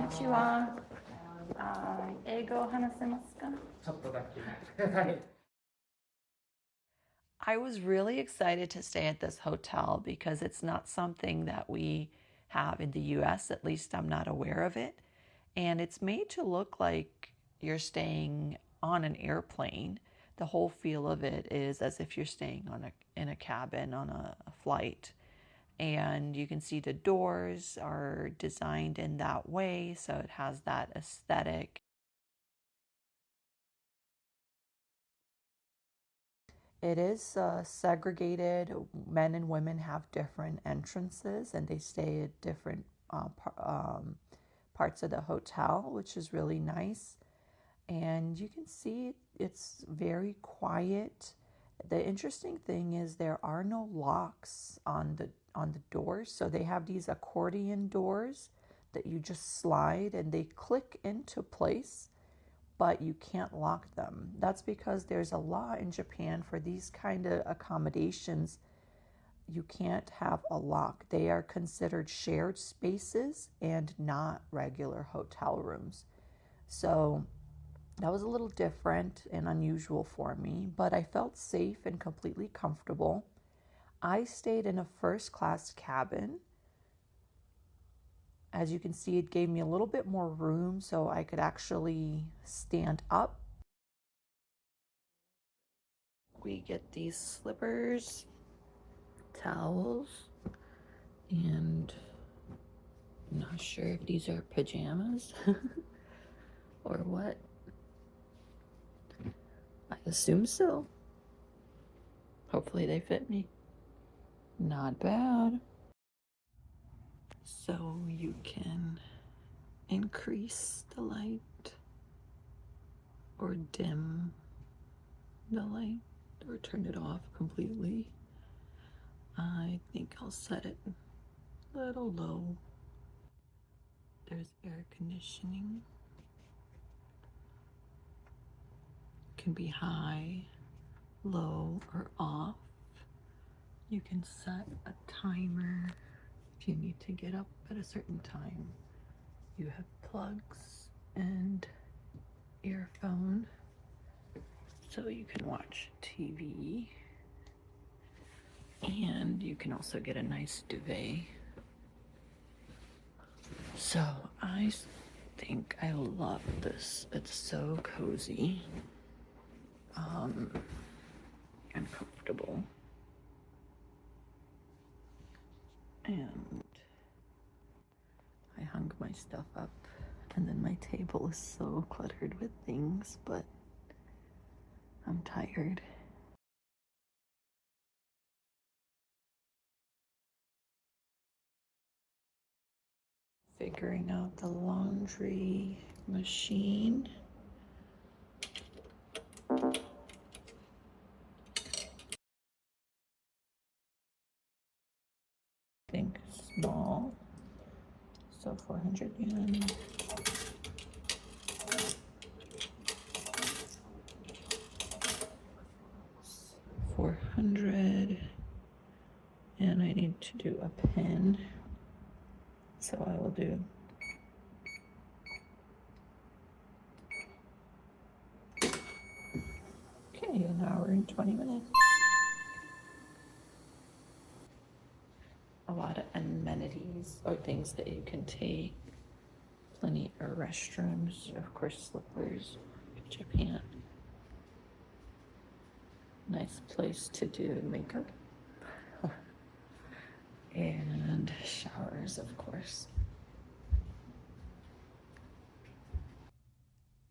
にちは。英語を話せますか？ちょっとだけ。はい。I was really excited to stay at this hotel because it's not something that we have in the US, at least I'm not aware of it. And it's made to look like you're staying on an airplane. The whole feel of it is as if you're staying in a cabin on a flight. And you can see the doors are designed in that way, so it has that aesthetic. It is segregated. Men and women have different entrances and they stay at different parts of the hotel, which is really nice. And you can see it's very quiet. The interesting thing is there are no locks on the doors, so they have these accordion doors that you just slide and they click into place, but you can't lock them. That's because there's a law in Japan for these kind of accommodations. You can't have a lock. They are considered shared spaces and not regular hotel rooms. So that was a little different and unusual for me, but I felt safe and completely comfortable. I stayed in a first class cabin. As you can see, it gave me a little bit more room so I could actually stand up. We get these slippers, towels, and I'm not sure if these are pajamas or what. I assume so. Hopefully they fit me. Not bad. So you can increase the light or dim the light or turn it off completely. I think I'll set it a little low. There's air conditioning. It can be high, low, or off. You can set a timer if you need to get up at a certain time. You have plugs and earphone, so you can watch TV. And you can also get a nice duvet. So I think I love this. It's so cozy and comfortable. And I hung my stuff up, and then my table is so cluttered with things, but I'm tired. Figuring out the laundry machine. I think small, so 400 yen. $400, and I need to do a pin, so I will do an hour and 20 minutes. A lot of amenities or things that you can take. Plenty of restrooms, of course, slippers. Japan. Nice place to do makeup. And showers, of course.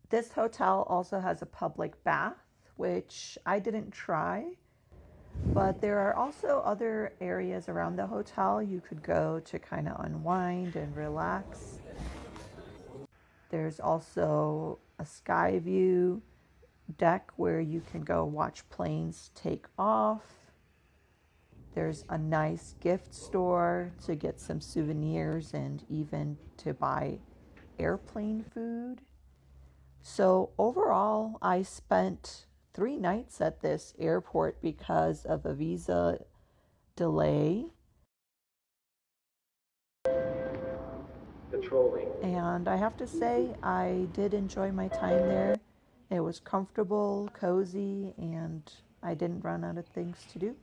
This hotel also has a public bath, which I didn't try, but there are also other areas around the hotel you could go to kind of unwind and relax. There's also a sky view deck where you can go watch planes take off. There's a nice gift store to get some souvenirs and even to buy airplane food. So overall, I spent 3 nights at this airport because of a visa delay. The trolling. And I have to say, I did enjoy my time there. It was comfortable, cozy, and I didn't run out of things to do.